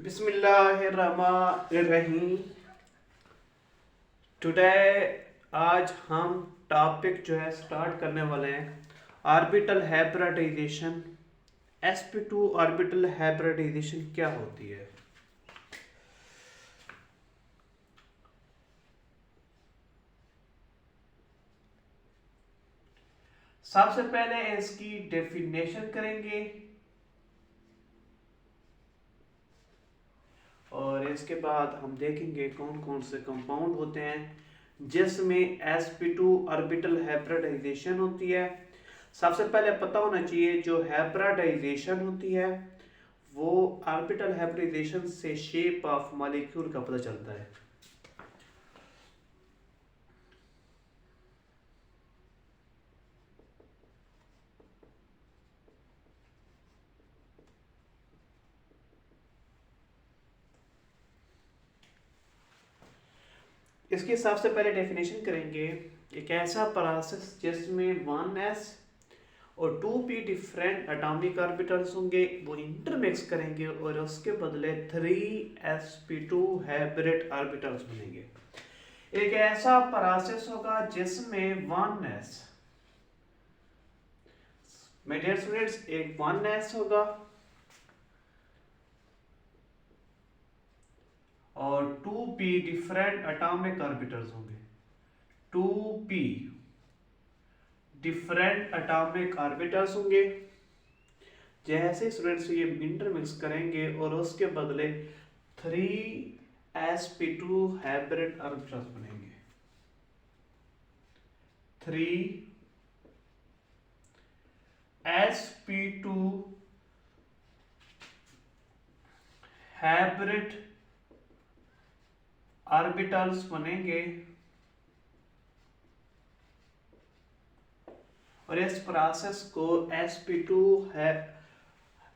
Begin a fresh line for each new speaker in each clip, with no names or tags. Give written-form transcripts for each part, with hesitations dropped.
बिस्मिल्लाहिर्रहमानिर्रहीम। टुडे आज हम टॉपिक जो है स्टार्ट करने वाले हैं orbital hybridisation. sp2 orbital hybridisation क्या होती है? सबसे पहले इसकी डेफिनेशन करेंगे और इसके बाद हम देखेंगे कौन कौन से कंपाउंड होते हैं जिसमें sp2 ऑर्बिटल हाइब्रिडाइजेशन होती है। सबसे पहले पता होना चाहिए जो हाइब्रिडाइजेशन होती है वो ऑर्बिटल हाइब्रिडाइजेशन से शेप ऑफ मॉलिक्यूल का पता चलता है। इसके सबसे पहले डेफिनेशन करेंगे एक ऐसा प्रोसेस जिसमें 1s और 2p डिफरेंट एटॉमिक ऑर्बिटल्स होंगे, वो इंटरमिक्स करेंगे और उसके बदले 3sp2 हाइब्रिड ऑर्बिटल्स बनेंगे। एक ऐसा प्रोसेस होगा जिसमें 1s मेरे डियर स्टूडेंट्स एक 1s होगा और 2p डिफरेंट एटॉमिक ऑर्बिटल्स होंगे। 2p डिफरेंट एटॉमिक ऑर्बिटल्स होंगे। जैसे स्टूडेंट्स ये इंटरमिक्स करेंगे और उसके बदले 3sp2 हाइब्रिड ऑर्बिटल्स बनेंगे। 3sp2 हाइब्रिड ऑर्बिटल्स बनेंगे और इस प्रोसेस को sp2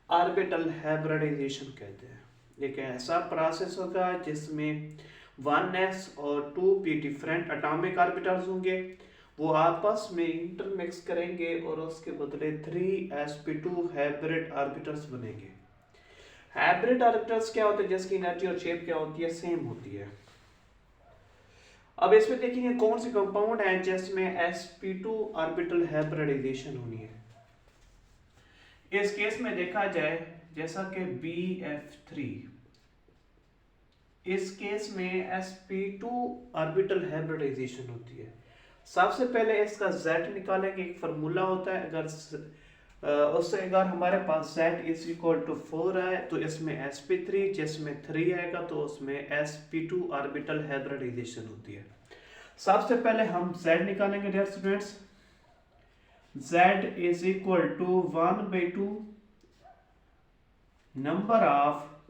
ऑर्बिटल हाइब्रिडाइजेशन कहते हैं। एक ऐसा प्रोसेस होगा जिसमें 1s और 2p डिफरेंट एटॉमिक ऑर्बिटल्स होंगे, वो आपस में इंटरमिक्स करेंगे और उसके बदले 3sp2 हाइब्रिड ऑर्बिटल्स बनेंगे। हाइब्रिड ऑर्बिटल्स क्या होते हैं जिसकी एनर्जी और शेप क्या होती है, सेम होती है। अब इसमें देखेंगे कौन से कंपाउंड हैं जिसमें sp2 ऑर्बिटल हाइब्रिडाइजेशन होनी है। इस केस में देखा जाए जैसा कि BF3, इस केस में sp2 ऑर्बिटल हाइब्रिडाइजेशन होती है। सबसे पहले इसका Z निकालेंगे, एक फार्मूला होता है, उससे अगर हमारे पास Z इज इक्वल टू 4 है तो इसमें sp3 जिसमें 3 आएगा तो उसमें sp2 ऑर्बिटल हाइब्रिडाइजेशन होती है। सबसे पहले हम Z निकालेंगे dear students. Z is equal to 1/2 number of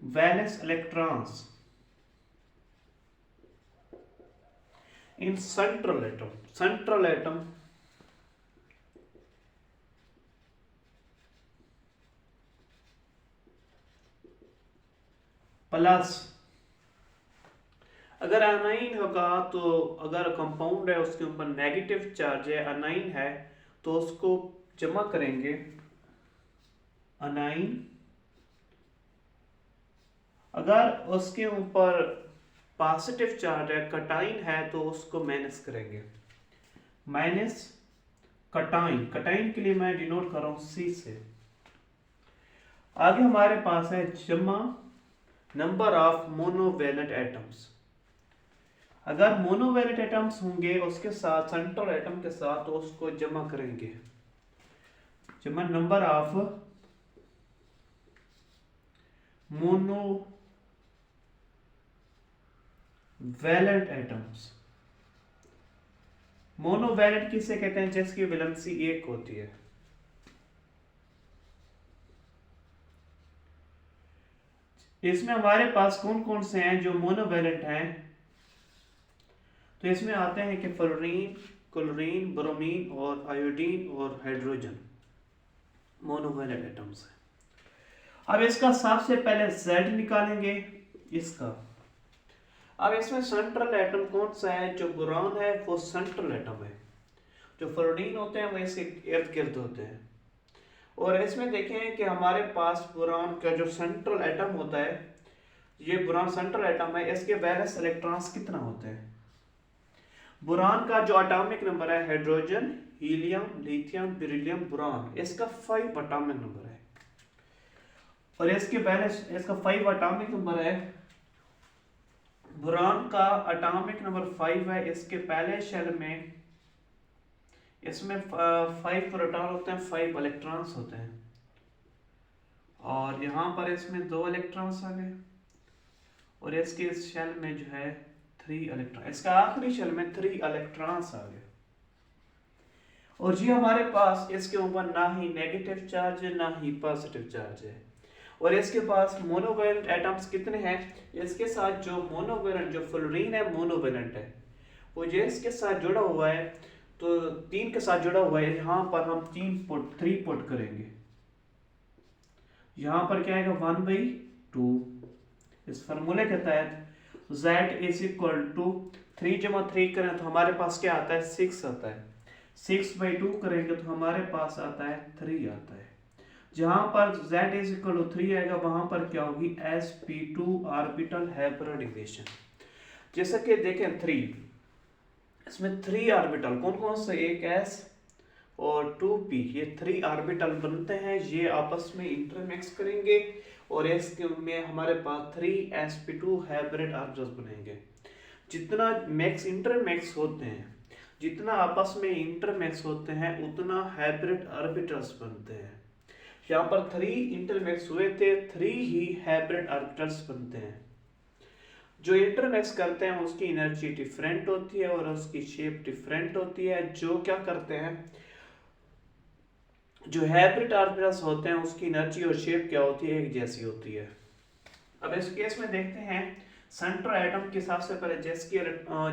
valence electrons in central atom plus अगर अनाइन होगा तो अगर कंपाउंड है उसके ऊपर नेगेटिव चार्ज है, अनाइन है तो उसको जमा करेंगे अनाइन। अगर उसके ऊपर पॉजिटिव चार्ज है, कटाइन है, तो उसको माइनस करेंगे, माइनस कटाइन। कटाइन के लिए मैं डिनोट कर रहा हूं C से। आगे हमारे पास है जमा नंबर ऑफ मोनोवैलेंट एटम्स। अगर मोनोवैलेंट एटम्स होंगे उसके साथ सेंट्रल एटम के साथ तो उसको जमा करेंगे, जमा number of monovalent atoms. Monovalent किसे कहते हैं? जिसकी वैलेंसी 1 होती है। इसमें हमारे पास कौन कौन से हैं जो मोनोवैलेंट हैं? तो इसमें आते हैं कि फ्लोरीन, क्लोरीन, ब्रोमीन और आयोडीन और हाइड्रोजन मोनोवैलेंट एटम्स हैं। अब इसका सबसे पहले Z निकालेंगे इसका। अब इसमें सेंट्रल एटम कौन सा है? जो बोरॉन है वो सेंट्रल एटम है। जो फ्लोरीन होते हैं वो इसके इर्द गिर्द होते हैं और इसमें देखें कि हमारे पास बोरान का जो सेंट्रल एटम होता है, ये बोरान सेंट्रल एटम है, इसके वैलेंस इलेक्ट्रॉन्स कितना होते हैं। बोरान का जो एटॉमिक नंबर है hydrogen, helium, lithium, beryllium, boron, इसका 5 एटॉमिक नंबर है। और इसके बैलेंस इसका 5 एटॉमिक नंबर है। बोरान का एटॉमिक नंबर 5 है। इसके पहले शेल में इसमें 5 प्रोटॉन होते हैं, 5 इलेक्ट्रॉन्स होते हैं। और यहाँ पर इसमें 2 इलेक्ट्रॉन्स आ गए और इसके इस शेल में जो है 3 इलेक्ट्रॉन, इसका आखिरी शेल में 3 इलेक्ट्रॉन्स आ गए। और जी हमारे पास इसके ऊपर ना ही नेगेटिव चार्ज है ना ही पॉजिटिव चार्ज है। और इसके पास मोनोवैलेंट एटम्स कितने हैं, इसके साथ जो मोनोवैलेंट जो फ्लोरीन है मोनोवैलेंट है, वो जो इसके साथ जुड़ा हुआ है तो 3 के साथ जुड़ा हुआ है। यहाँ पर हम 3 पुट करेंगे, यहाँ पर क्या आएगा 1/2। इस फार्मूले के तहत Z = 3 जमा 3 करें तो हमारे पास क्या आता है 6 आता है। 6/2 करेंगे तो हमारे पास आता है 3 आता है। जहां पर Z = 3 आएगा वहां पर क्या होगी sp2 ऑर्बिटल हाइब्रिडाइजेशन। जैसा कि देखें 3, इसमें 3 ऑर्बिटल कौन कौन से, एक s और 2p, ये 3 ऑर्बिटल बनते हैं। ये आपस में इंटरमिक्स करेंगे और इसके में हमारे पास 3sp2 हाइब्रिड ऑर्बिटल्स बनेंगे। जितना मैक्स इंटरमिक्स होते हैं, जितना आपस में इंटरमिक्स होते हैं उतना हाइब्रिड ऑर्बिटल्स बनते हैं। यहाँ पर 3 इंटरमिक्स हुए थे, 3 ही हाइब्रिड ऑर्बिटल्स बनते हैं। जो इंटरमिक्स करते हैं उसकी एनर्जी डिफरेंट होती है और उसकी शेप डिफरेंट होती है। जो क्या करते हैं, जो हाइब्रिड ऑर्बिटल्स होते हैं उसकी एनर्जी और शेप क्या होती है, एक जैसी होती है। अब इस केस में देखते हैं सेंट्रल एटम के हिसाब से पहले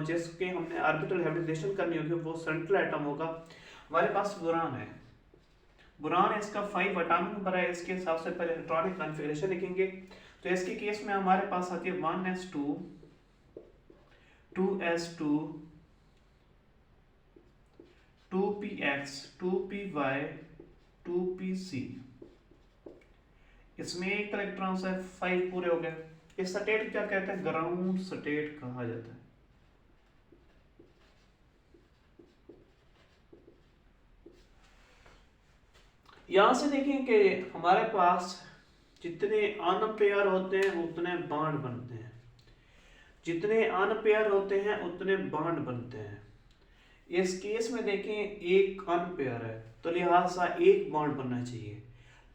जिसके हमने ऑर्बिटल हाइब्रिडाइजेशन करनी होगी वो सेंट्रल एटम होगा। हमारे पास बोरान है, बोरान इसका 5 एटॉमिक नंबर है। इसके हिसाब से पहले इलेक्ट्रॉनिक कॉन्फ़िगरेशन लिखेंगे। तो इसके केस में हमारे पास आती है 1s2 2s2 2px 2py 2pc। इसमें एक इलेक्ट्रॉन से 5 पूरे हो गए। इस स्टेट क्या कहते हैं, ग्राउंड स्टेट कहा जाता है। यहां से देखें कि हमारे पास जितने अनपेयर होते हैं उतने बॉन्ड बनते हैं, जितने अनपेयर होते हैं उतने बॉन्ड बनते हैं। इस केस में देखें एक अनपेयर है तो लिहाजा एक बॉन्ड बनना चाहिए,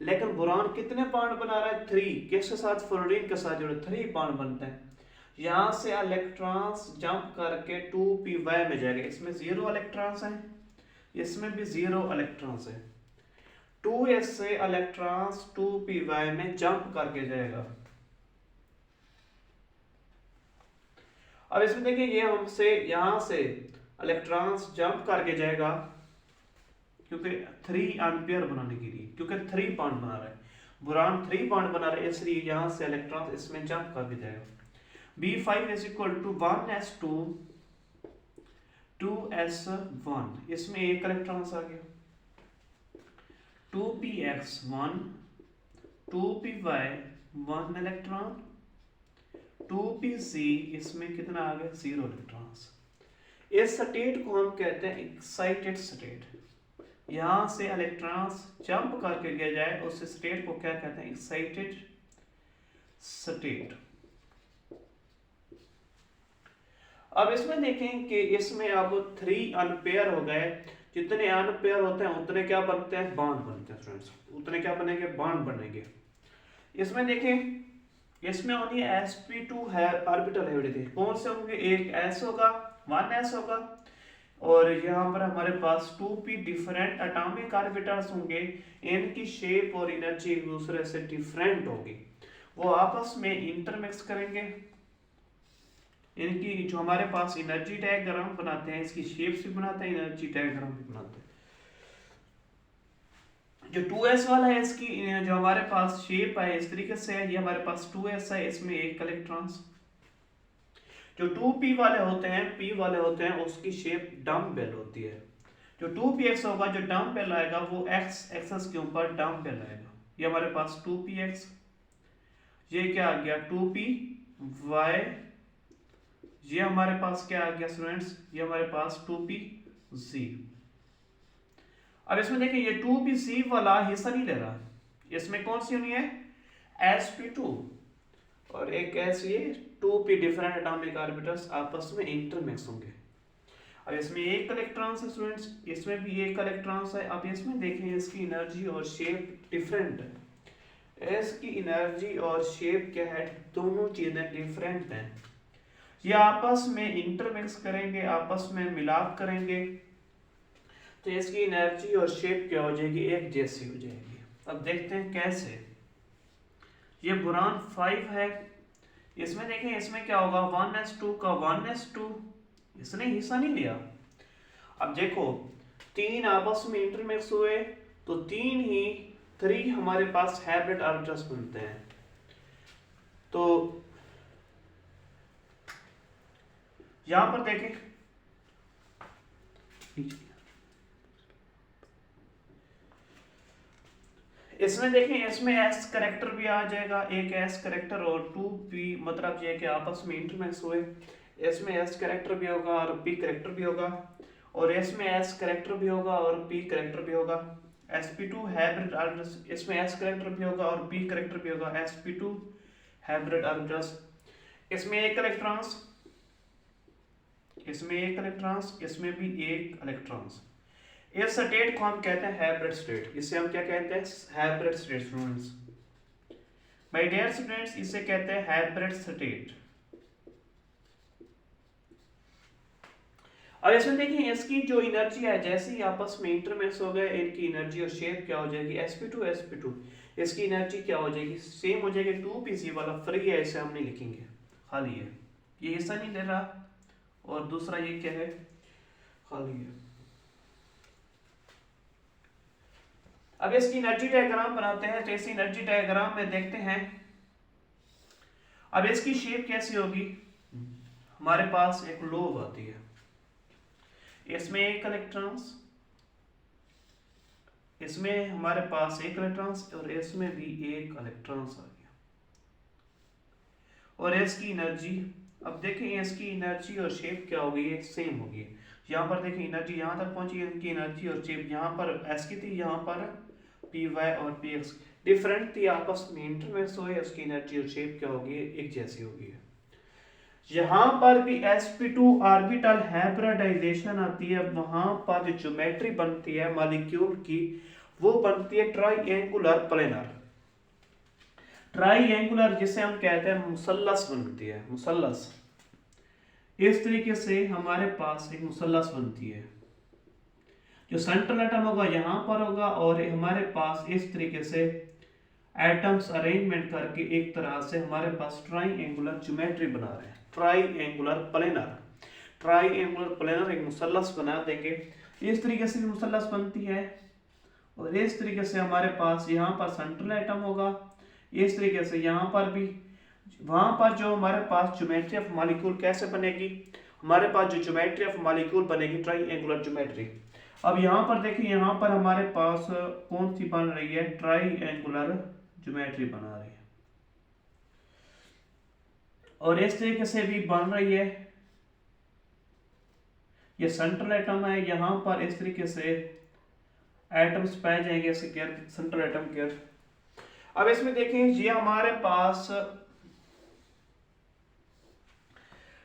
लेकिन बोरान कितने बॉन्ड बना रहा है 3, किसके साथ, फ्लोरीन के साथ जुड़े 3 बॉन्ड बनते हैं। यहाँ से इलेक्ट्रॉन्स जंप करके 2py में जाएगा। इसमें 0 इलेक्ट्रॉन्स हैं, इसमें भी 0 इलेक्ट्रॉन्स हैं। 2s से इलेक्ट्रॉन्स 2py में जंप करके जाएगा। अब इसमें देखिए ये हमसे यहाँ से इलेक्ट्रॉन्स जंप करके जाएगा क्योंकि 3 एम्पियर बनाने के लिए, क्योंकि 3 बॉन्ड बना रहा है बोरान, 3 बॉन्ड बना रहा है, इसलिए यहाँ से इलेक्ट्रॉन्स इसमें जंप करके जाएगा। B5 = 1s2 2s1, इसमें एक इलेक्ट्रॉन्स आ गया। 2px 1 2py 1 इलेक्ट्रॉन, 2pc इसमें कितना आ गया 0 इलेक्ट्रॉन्स। इस स्टेट को हम कहते हैं एक्साइटेड स्टेट। यहां से इलेक्ट्रॉन्स जंप करके गया जाए उस स्टेट को क्या कहते हैं, एक्साइटेड स्टेट। अब इसमें देखें कि इसमें अब 3 अनपेयर हो गए। जितने अनपेयर होते हैं उतने क्या बनते हैं, बॉन्ड बनते हैं फ्रेंड्स, उतने क्या बनेंगे, बॉन्ड बनेंगे। इसमें देखें इसमें होनी है sp2 है ऑर्बिटल हाइब्रिडाइजेशन। कौन से होंगे, एक s होगा, 1s होगा, और यहाँ पर हमारे पास 2p डिफरेंट एटॉमिक ऑर्बिटल्स होंगे। इनकी शेप और एनर्जी एक दूसरे से डिफरेंट होगी, वो आपस में इंटरमिक्स करेंगे। इनकी जो हमारे पास एनर्जी डायग्राम बनाते हैं, इसकी शेप्स भी बनाते हैं, एनर्जी डायग्राम भी बनाते हैं। जो 2s वाला है इसकी जो हमारे पास शेप है इस तरीके से है, ये हमारे पास 2s है, इसमें एक इलेक्ट्रॉन्स। जो 2p वाले होते हैं, p वाले होते हैं, उसकी शेप डम्बेल होती है। जो 2px होगा जो टर्म पे लाएगा वो x एक्सेस के ऊपर टर्म पे लाएगा। ये हमारे पास 2px, ये क्या आ गया 2py, ये हमारे पास क्या आ गया स्टूडेंट्स, ये हमारे पास 2pz। अब इसमें देखिए ये 2pz वाला हिस्सा नहीं ले रहा, इसमें कौन सी होनी है sp2, और एक ऐसे 2p डिफरेंट एटॉमिक ऑर्बिटल्स आपस में इंटरमिक्स होंगे। अब इसमें एक इलेक्ट्रॉन है स्टूडेंट्स, इसमें भी एक इलेक्ट्रॉन है। अब इसमें देखें इसकी एनर्जी और शेप डिफरेंट है, इसकी एनर्जी और शेप क्या है, दोनों चीजें डिफरेंट हैं। ये आपस में इंटरमिक्स करेंगे, आपस में मिलाप करेंगे, तो इसकी एनर्जी और शेप क्या हो जाएगी, एक जैसी हो जाएगी। अब देखते हैं कैसे। ये बोरान 5 है, इसमें देखें इसमें क्या होगा 1s2 का 1s2, इसने हिस्सा नहीं लिया। अब देखो तीन आपस में इंटरमिक्स हुए तो तीन ही 3 हमारे पास हाइब्रिड ऑर्बिटल्स बनते हैं। तो यहां पर देखें इसमें देखें इसमें s करेक्टर भी आ जाएगा, एक s करेक्टर और 2p, मतलब ये कि आपस में इंटरमिक्स हुए, इसमें s करेक्टर भी होगा और p करेक्टर भी होगा, और इसमें s करेक्टर भी होगा और p करेक्टर भी होगा। sp2 हाइब्रिड ऑर्बिटल्स, इसमें s करेक्टर भी होगा और p करेक्टर भी होगा, sp2 हाइब्रिड ऑर्बिटल्स। इसमें एक इलेक्ट्रॉन्स, इसमें एक इलेक्ट्रॉन्स, इसमें भी एक इलेक्ट्रॉन्स। इस स्टेट को हम कहते हैं हाइब्रिड स्टेट, इसे हम क्या कहते हैं hybrid state students. My dear students इसे कहते हैं हाइब्रिड स्टेट। अब इसमें देखिए इसकी जो एनर्जी है जैसे ही आपस में इंटरमिक्स हो गए, इनकी एनर्जी और शेप क्या हो जाएगी sp2 इसकी एनर्जी क्या हो जाएगी, सेम हो जाएगी 2pz वाला फ्री है, इसे हम नहीं लिखेंगे, खाली है, ये हिस्सा नहीं ले रहा, और दूसरा ये क्या है खाली है। अब इसकी एनर्जी डायग्राम बनाते हैं, तो इस एनर्जी डायग्राम में देखते हैं। अब इसकी शेप कैसी होगी, हमारे पास एक लोब आती है, इसमें एक इलेक्ट्रॉन्स, इसमें हमारे पास एक इलेक्ट्रॉन्स और इसमें भी एक इलेक्ट्रॉन्स आ गया, और इसकी एनर्जी, अब देखें इसकी एनर्जी और शेप क्या होगी, ये सेम होगी। यहाँ पर देखें एनर्जी यहाँ तक पहुंची, इनकी एनर्जी और शेप यहाँ पर s की थी, यहाँ पर py और px डिफरेंट थी, आपस में इंटरमिक्स हुए, उसकी एनर्जी और शेप क्या होगी, एक जैसी होगी। यहाँ पर भी sp2 ऑर्बिटल हाइब्रिडाइजेशन आती है, वहां पर जो ज्योमेट्री बनती है मॉलिक्यूल की वो बनती है ट्राइएंगुलर प्लेनर, ट्राइएंगुलर जिसे हम कहते हैं मुसल्लस बनती है, मुसल्लस। इस तरीके से हमारे पास एक मुसल्लस बनती है, जो सेंट्रल एटम होगा यहाँ पर होगा, और हमारे पास इस तरीके से एटम्स अरेंजमेंट करके एक तरह से हमारे पास ट्राइएंगुलर ज्योमेट्री बना रहे हैं, ट्राइएंगुलर प्लेनर, ट्राइएंगुलर प्लेनर एक मुसल्लस बना देंगे। इस तरीके से भी मुसल्लस बनती है, और इस तरीके से हमारे पास यहाँ पर सेंट्रल एटम होगा, इस तरीके से यहाँ पर भी, वहां पर जो हमारे पास ज्योमेट्री ऑफ मॉलिक्यूल कैसे बनेगी, हमारे पास जो ज्योमेट्री ऑफ मॉलिक्यूल बनेगी ट्राइएंगुलर ज्योमेट्री। अब यहाँ पर देखिए यहाँ पर हमारे पास कौन सी बन रही है, ट्राइएंगुलर ज्योमेट्री बना रही है, और इस तरीके से भी बन रही है, ये सेंट्रल एटम है, यहाँ पर इस तरीके से एटम्स पाए जाएंगे ऐसे गियर, सेंट्रल एटम गियर। अब इसमें देखें ये हमारे पास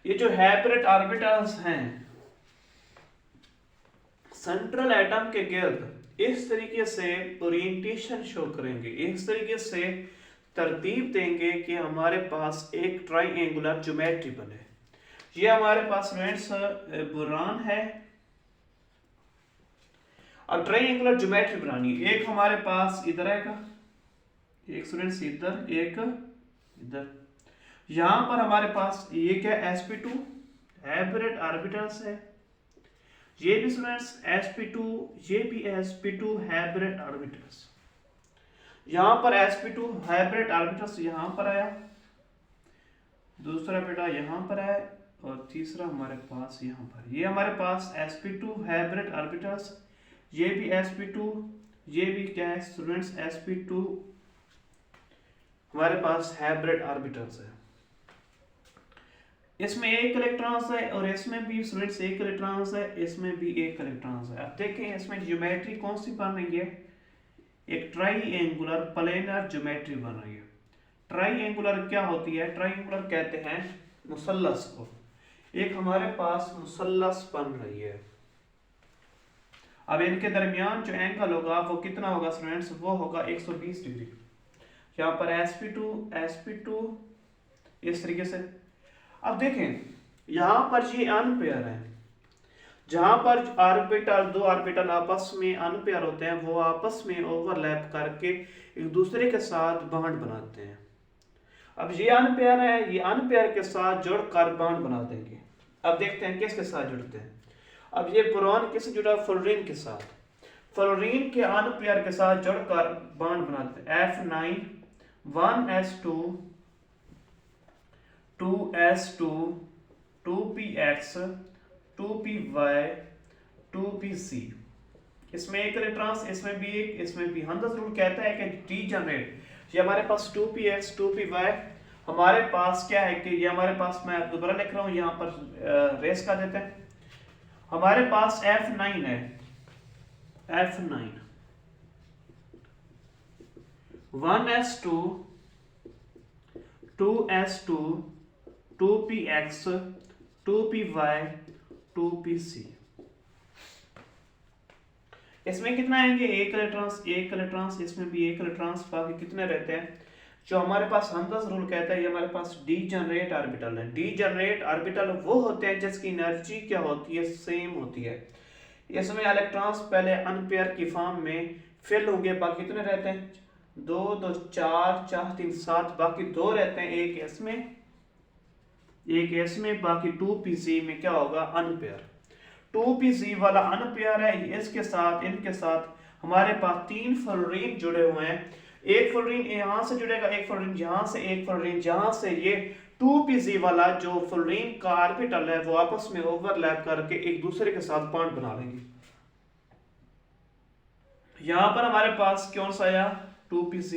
ये जो हाइब्रिड ऑर्बिटल्स हैं सेंट्रल एटम के गिर्द इस तरीके से ओरिएंटेशन शो करेंगे, इस तरीके से तरतीब देंगे कि हमारे पास एक ट्राइएंगुलर ज्योमेट्री बने। ये हमारे पास स्टूडेंट्स बोरान है। अब ट्राइएंगुलर ज्योमेट्री बनानी, एक हमारे पास इधर आएगा, एक स्टूडेंट्स इधर, एक इधर, यहां पर हमारे पास ये क्या sp2 हाइब्रिड ऑर्बिटल्स है, ये भी स्टूडेंट्स sp2, ये भी sp2 हाइब्रिड ऑर्बिटल्स। यहां पर sp2 हाइब्रिड ऑर्बिटल्स यहां पर आया, दूसरा बेटा यहां पर आया, और तीसरा हमारे पास यहां पर, ये हमारे पास sp2 हाइब्रिड ऑर्बिटल्स, ये भी sp2, ये भी क्या है स्टूडेंट्स sp2 हमारे पास हाइब्रिड ऑर्बिटल्स है। इसमें एक इलेक्ट्रॉन्स है और इसमें भी स्टूडेंट्स एक इलेक्ट्रॉन्स है, इसमें भी एक इलेक्ट्रॉन्स है। अब देखें इसमें ज्योमेट्री कौन सी बन रही है, एक ट्राइएंगुलर प्लेनर ज्योमेट्री बन रही है। ट्राइएंगुलर क्या होती है, ट्राइएंगुलर कहते हैं मुसल्लस को। एक हमारे पास मुसल्लस बन रही है। अब इनके दरमियान जो एंगल होगा वो कितना होगा स्टूडेंट्स, वो होगा 120 डिग्री। यहाँ पर sp2 इस तरीके से। अब देखें यहाँ पर ये अनपेयर है, जहां पर ऑर्बिटल दो ऑर्बिटल आपस में अनपेयर होते हैं वो आपस में ओवरलैप करके एक दूसरे के साथ बॉन्ड बनाते हैं। अब ये अनपेयर है, ये अनपेयर के साथ जुड़कर बॉन्ड बना देंगे। अब देखते हैं किसके साथ जुड़ते हैं। अब ये बोरॉन किससे जुड़ा, फ्लोरीन के साथ। फ्लोरीन के अनपेयर के साथ जुड़कर बॉन्ड बनाते हैं। F9 1s2 2s2 2px 2py 2pc। इसमें एक इलेक्ट्रॉन्स, इसमें भी एक, इसमें भी। हंड्स रूल कहता है कि डीजनरेट, ये हमारे पास 2px 2py हमारे पास क्या है कि ये हमारे पास, मैं दोबारा लिख रहा हूँ यहाँ पर रेस कर देते हैं। हमारे पास F9 है, F9 1s2 2s2 2px 2py 2pc। इसमें कितना आएंगे, एक इलेक्ट्रॉन्स, इसमें भी एक इलेक्ट्रॉन्स। बाकी कितने रहते हैं, जो हमारे पास हंड्स रूल कहता है ये हमारे पास डीजनरेट ऑर्बिटल है। डीजनरेट ऑर्बिटल वो होते हैं जिसकी एनर्जी क्या होती है, सेम होती है। इसमें इलेक्ट्रॉन्स पहले अनपेयर की फॉर्म में फिल होंगे। बाकी कितने रहते हैं, 2 2 4 4 3 7, बाकी 2 रहते हैं, एक इसमें बाकी 2pc में क्या होगा, अनपेयर। 2pc वाला अनपेयर है, इसके साथ इनके साथ हमारे पास 3 फ्लोरीन जुड़े हुए हैं। एक फ्लोरीन यहां से जुड़ेगा, एक फ्लोरीन यहां से, एक फ्लोरीन यहां से। ये 2pc वाला जो फ्लोरीन का ऑर्बिटल है वो आपस में ओवरलैप करके एक दूसरे के साथ बॉन्ड बना लेंगे। यहां पर हमारे पास कौन सा आया, 2pc,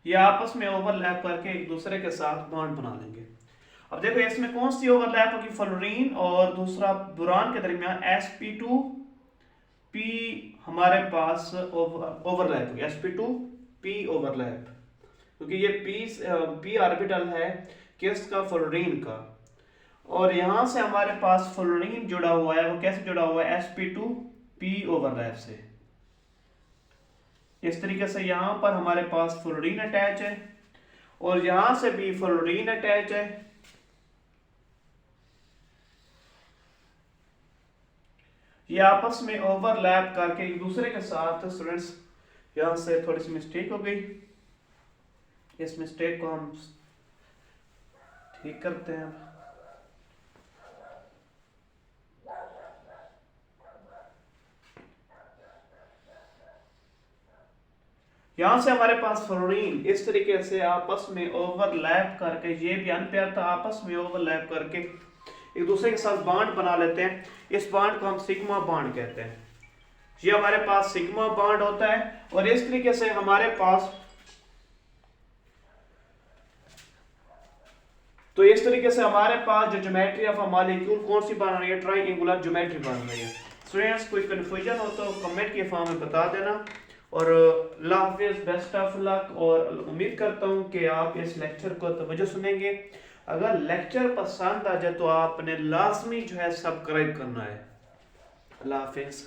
ये आपस में ओवरलैप करके एक दूसरे के साथ बॉन्ड बना लेंगे। अब देखो इसमें कौन सी ओवरलैप होगी, फ्लोरीन और दूसरा बोरान के दरमियान sp2p हमारे पास ओवरलैप होगी, sp2p ओवरलैप, क्योंकि ये p ऑर्बिटल है किसका, फ्लोरीन का। और यहां से हमारे पास फ्लोरीन जुड़ा हुआ है, वो कैसे जुड़ा हुआ है, sp2p ओवरलैप से। इस तरीके से यहां पर हमारे पास फ्लोरीन अटैच है और यहां से भी फ्लोरीन अटैच है। ये आपस में ओवरलैप करके एक दूसरे के साथ, स्टूडेंट्स यहां से थोड़ी सी मिस्टेक हो गई, इस मिस्टेक को हम ठीक करते हैं। यहां से हमारे पास फ्लोरीन इस तरीके से आपस में ओवरलैप करके, ये भी अनपेयर था, आपस में ओवरलैप करके एक दूसरे के साथ बॉन्ड बना लेते हैं। इस बॉन्ड को हम सिग्मा बॉन्ड कहते हैं। ये हमारे पास सिग्मा बॉन्ड होता है। और इस तरीके से हमारे पास, तो इस तरीके से हमारे पास जो ज्योमेट्री ऑफ अ मॉलिक्यूल कौन सी बन रही है, ट्राइएंगुलर ज्योमेट्री बन रही है। स्टूडेंट्स कोई कंफ्यूजन हो तो कमेंट के फॉर्म में बता देना। और अल्लाह हाफिज़, बेस्ट ऑफ लक। और उम्मीद करता हूँ कि आप इस लेक्चर को तवज्जो सुनेंगे। अगर लेक्चर पसंद आ जाए तो आपने लाजमी जो है सब्सक्राइब करना है। अल्लाह हाफिज़।